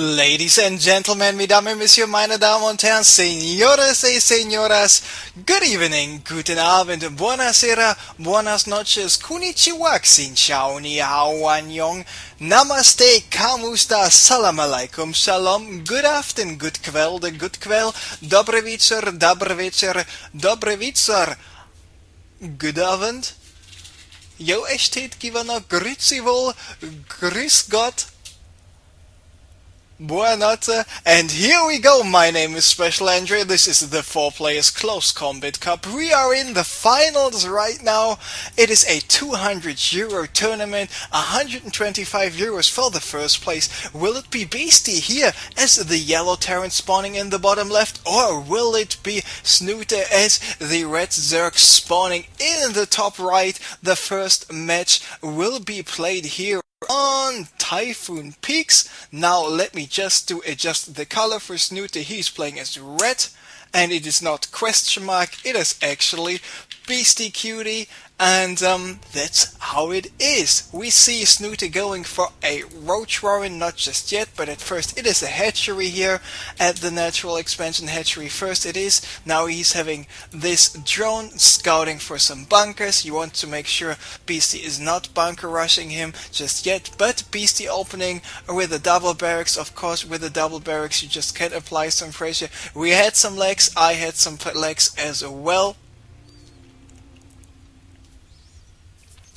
Ladies and gentlemen, mesdames et messieurs, meine Damen und Herren, señores y señoras, good evening, guten Abend, buonasera, buenas noches, konnichiwa, xin chao, ni hao, annyeong, namaste, kamusta, salam alaikum, shalom, good afternoon, good kwel, dobre wieczór, dobre wieczór, good avond, jo estet givaner, grüezi wohl, grüß Gott, Buonanotte, and here we go. My name is Special Andre. This is the 4 Players Close Combat Cup. We are in the finals right now. It is a €200 tournament, €125 for the first place. Will it be Beasty here as the yellow Terran spawning in the bottom left, or will it be Snute as the red Zerg spawning in the top right? The first match will be played here on Typhoon Peaks. Now let me just adjust the color for Snute. He's playing as red, and it is not question mark, it is actually Beastyqt, and that's how it is. We see Snute going for a roach warren, not just yet, but at first it is a hatchery here at the natural expansion hatchery. First it is. Now he's having this drone scouting for some bunkers. You want to make sure Beasty is not bunker rushing him just yet, but Beasty opening with a double barracks. Of course, with a double barracks you just can't apply some pressure. We had some legs, I had some legs as well.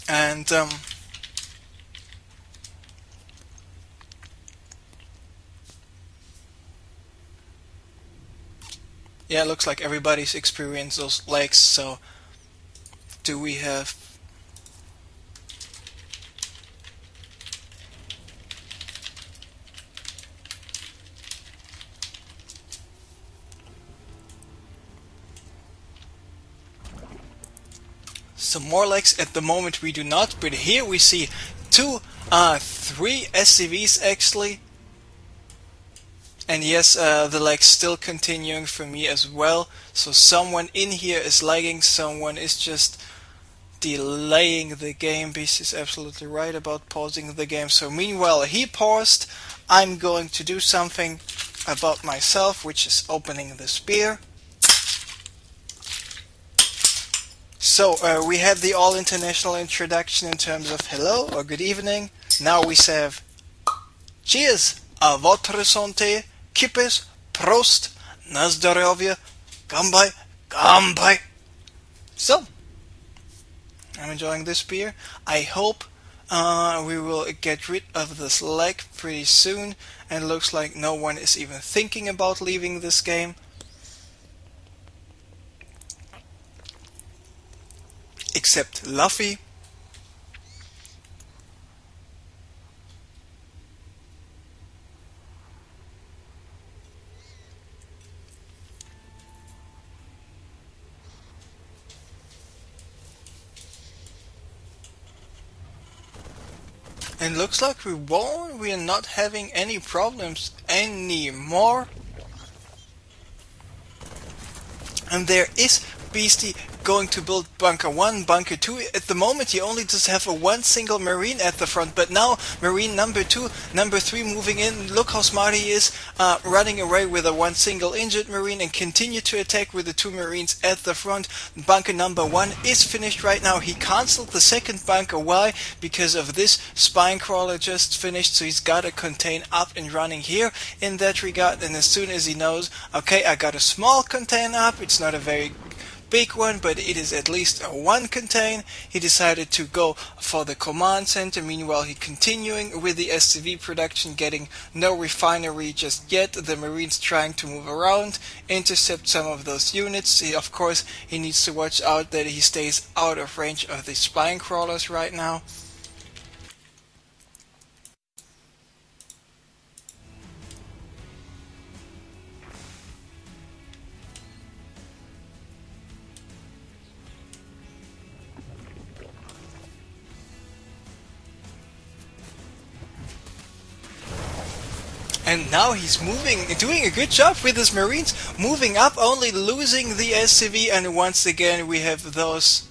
And yeah, it looks like everybody's experienced those legs. So do we have some more legs? At the moment we do not, but here we see three SCVs actually. And yes, the legs still continuing for me as well. So someone in here is lagging, someone is just delaying the game. Beast is absolutely right about pausing the game. So meanwhile he paused, I'm going to do something about myself, which is opening the spear. So we had the all-international introduction in terms of hello or good evening. Now we have cheers, a votre santé, kipes, prost, na zdrowie, gambaj, gambaj. So, I'm enjoying this beer. I hope we will get rid of this lag pretty soon, and looks like no one is even thinking about leaving this game. Except Luffy. And looks like we won. We are not having any problems anymore. And there is Beasty going to build bunker 1, bunker 2. At the moment he only does have one single marine at the front, but now marine number 2, number 3 moving in. Look how smart he is, running away with one single injured marine and continue to attack with the 2 marines at the front. Bunker number 1 is finished right now. He cancelled the second bunker. Why? Because of this spine crawler just finished, so he's got to contain up and running here in that regard. And as soon as he knows, okay, I got a small contain up, it's not a very big one, but it is at least a 1 contain. He decided to go for the command center. Meanwhile he continuing with the SCV production, getting no refinery just yet. The marines trying to move around, intercept some of those units. Of course he needs to watch out that he stays out of range of the spine crawlers right now. And now he's moving, doing a good job with his marines, moving up, only losing the SCV, and once again we have those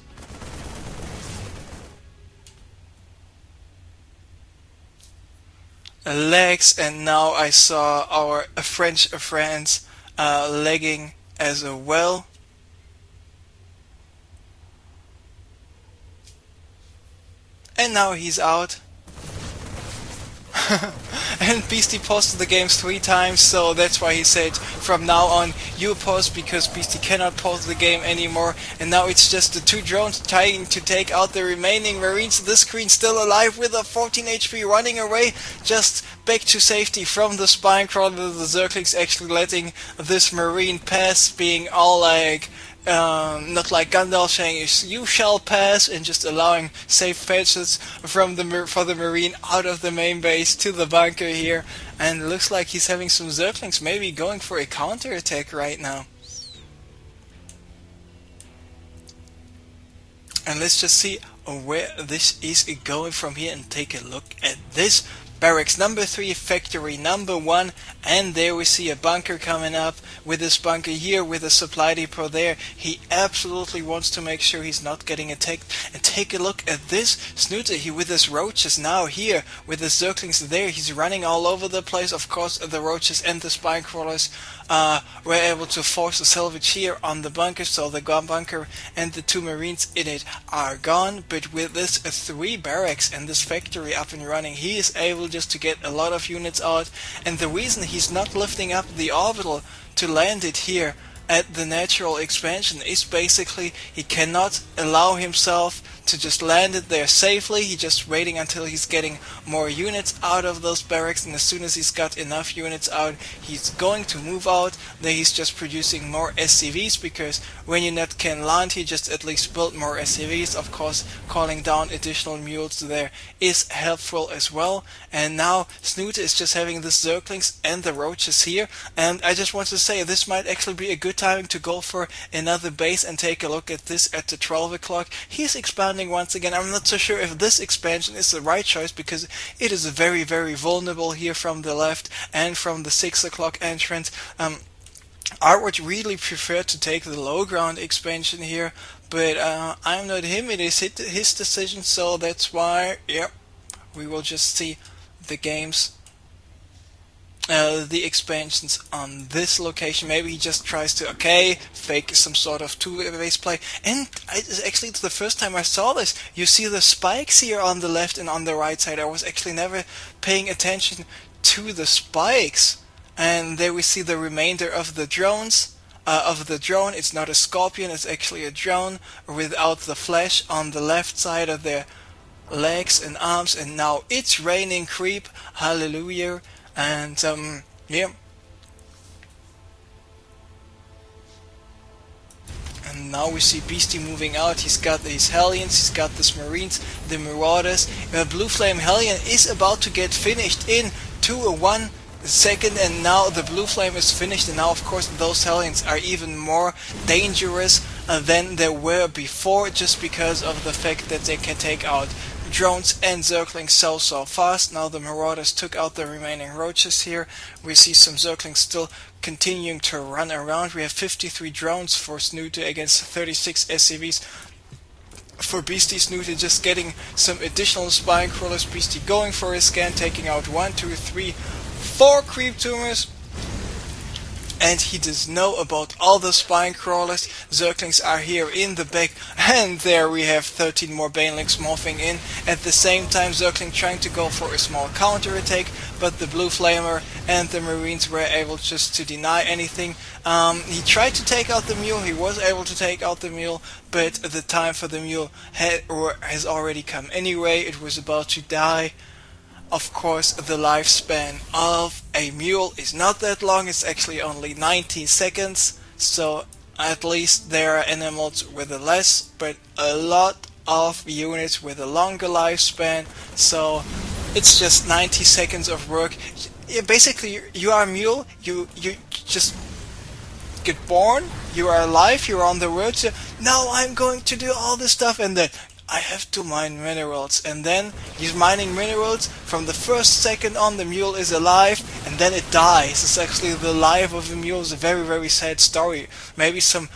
legs, and now I saw our French friends legging as well. And now he's out. And Beastie paused the games 3 times, so that's why he said from now on you pause, because Beastie cannot pause the game anymore. And now it's just the 2 drones trying to take out the remaining Marines. This Queen still alive with a 14 HP, running away just back to safety from the spine crawler. The Zerglings actually letting this Marine pass, being all like not like Gandalf saying you shall pass, and just allowing safe passes from for the Marine out of the main base to the bunker here. And it looks like he's having some Zerglings maybe going for a counter attack right now. And let's just see where this is going from here and take a look at this. Barracks number 3, factory number 1, and there we see a bunker coming up. With this bunker here, with a supply depot there, he absolutely wants to make sure he's not getting attacked. And take a look at this Snute, he with his roaches now here, with the Zerglings there, he's running all over the place. Of course the roaches and the spine crawlers were able to force a salvage here on the bunker, so the bunker and the 2 Marines in it are gone. But with this 3 barracks and this factory up and running, he is able just to get a lot of units out. And the reason he's not lifting up the orbital to land it here at the natural expansion is basically he cannot allow himself to just land it there safely. He's just waiting until he's getting more units out of those barracks, and as soon as he's got enough units out, he's going to move out. Then he's just producing more SCVs, because when you not can land, he just at least build more SCVs. Of course, calling down additional mules there is helpful as well. And now Snute is just having the Zerglings and the roaches here, and I just want to say this might actually be a good timing to go for another base and take a look at this at the 12 o'clock. He's expanding once again. I'm not so sure if this expansion is the right choice, because it is very, very vulnerable here from the left and from the 6 o'clock entrance. I would really prefer to take the low ground expansion here, but I'm not him, it is his decision, so that's why, yep, we will just see the games, the expansions on this location. Maybe he just tries to, fake some sort of 2-base play. And actually it's the first time I saw this. You see the spikes here on the left and on the right side. I was actually never paying attention to the spikes. And there we see the remainder of the drones. Of the drone, it's not a scorpion, it's actually a drone without the flesh on the left side of their legs and arms. And now it's raining creep, hallelujah. And yeah, and now we see Beastie moving out. He's got these Hellions, he's got these Marines, the Marauders. Blue Flame Hellion is about to get finished in 1 second, and now the Blue Flame is finished. And now of course those Hellions are even more dangerous than they were before, just because of the fact that they can take out drones and Zerglings so fast. Now the Marauders took out the remaining roaches here. We see some Zerglings still continuing to run around. We have 53 drones for Snute against 36 SCVs for Beastie. Snute just getting some additional spine crawlers. Beastie going for a scan, taking out 1, 2, 3, 4 creep tumors. And he does know about all the spine crawlers. Zerglings are here in the back, and there we have 13 more Banelings morphing in. At the same time, Zergling trying to go for a small counter attack, but the Blue Flamer and the Marines were able just to deny anything. He tried to take out the mule, he was able to take out the mule, but the time for the mule has already come anyway. It was about to die. Of course, the lifespan of a mule is not that long, it's actually only 90 seconds, so at least there are animals with a less, but a lot of units with a longer lifespan, so it's just 90 seconds of work. Basically, you are a mule, you just get born, you are alive, you're on the road, so now I'm going to do all this stuff, and then I have to mine minerals, and then he's mining minerals from the first second on. The mule is alive, and then it dies. It's actually the life of a mule. Is a very, very sad story. Maybe some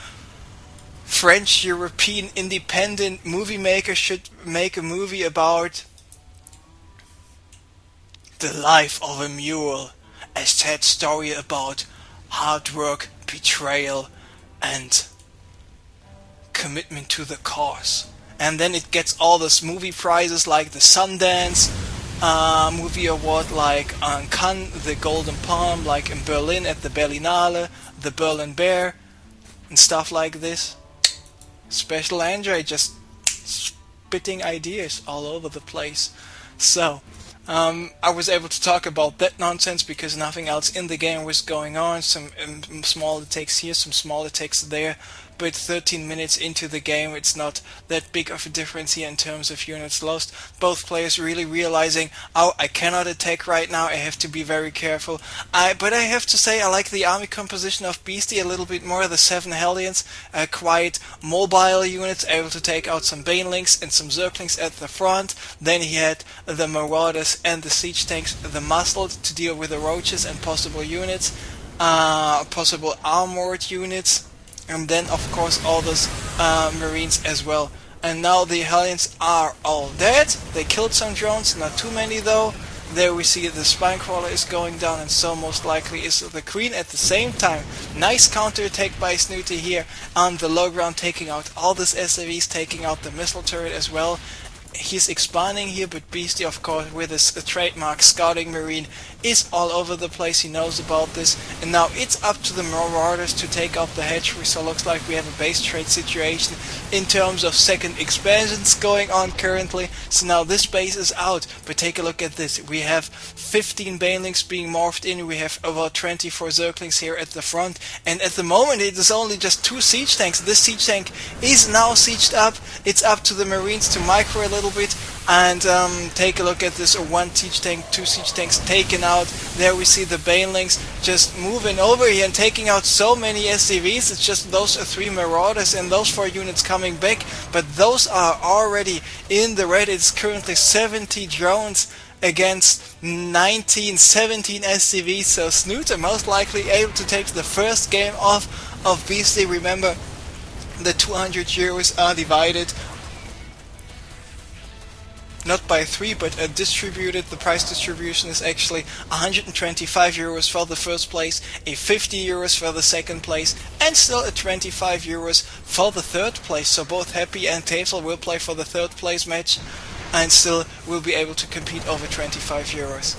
French European independent movie maker should make a movie about The Life of a Mule, a sad story about hard work, betrayal, and commitment to the cause. And then it gets all those movie prizes like the Sundance movie award, like on Cannes, the Golden Palm, like in Berlin at the Berlinale, the Berlin Bear, and stuff like this. Special Andre just spitting ideas all over the place. So, I was able to talk about that nonsense because nothing else in the game was going on. Some small attacks here, some small attacks there. But 13 minutes into the game, it's not that big of a difference here in terms of units lost. Both players really realizing, oh, I cannot attack right now, I have to be very careful. But I have to say, I like the army composition of Beastie a little bit more. The 7 Hellions, quite mobile units, able to take out some Banelings and some Zerglings at the front. Then he had the Marauders and the Siege Tanks, the Muscled, to deal with the Roaches and possible units, possible armored units. And then, of course, all those Marines as well. And now the Hellions are all dead. They killed some drones, not too many though. There we see the Spinecrawler is going down, and so most likely is the Queen at the same time. Nice counterattack by Snute here on the low ground, taking out all these SAVs, taking out the missile turret as well. He's expanding here, but Beastie, of course, with his trademark Scouting Marine, is all over the place. He knows about this, and now it's up to the Marauders to take out the hatchery. So looks like we have a base trade situation in terms of second expansions going on currently. So now this base is out, but take a look at this. We have 15 Banelings being morphed in. We have about 24 Zerglings here at the front, and at the moment it is only just 2 siege tanks. This siege tank is now sieged up. It's up to the Marines to micro a little bit and take a look at this. 1 siege tank, 2 siege tanks taken out. There we see the Banelings just moving over here and taking out so many SCVs. It's just those 3 Marauders and those 4 units coming back, but those are already in the red. It's currently 70 drones against 17 SCVs, so Snute most likely able to take the first game off of Beastie. Remember, the 200 euros are divided not by 3, but distributed. The price distribution is actually 125 euros for the first place, a 50 euros for the second place, and still a 25 euros for the third place. So both Happy and Tafel will play for the third place match and still will be able to compete over 25 euros.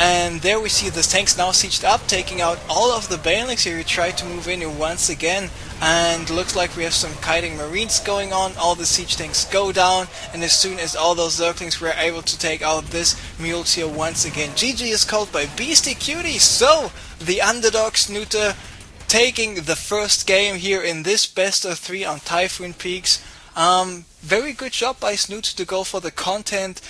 And there we see the tanks now sieged up, taking out all of the Banelings here who try to move in once again. And looks like we have some kiting Marines going on. All the siege tanks go down, and as soon as all those Zerglings were able to take out this mules here once again. GG is called by Beastyqt. So the underdog Snute taking the first game here in this best of 3 on Typhoon Peaks. Very good job by Snute to go for the constant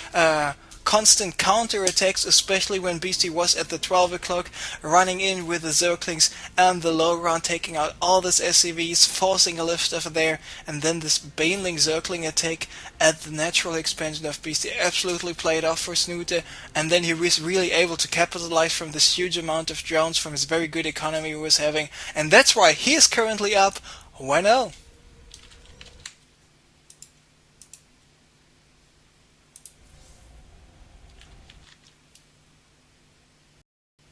counter-attacks, especially when Beastie was at the 12 o'clock, running in with the Zerglings and the low ground, taking out all these SCVs, forcing a lift over there, and then this Baneling Zergling attack at the natural expansion of Beastie absolutely played off for Snute, and then he was really able to capitalize from this huge amount of drones, from his very good economy he was having, and that's why he is currently up 1-0.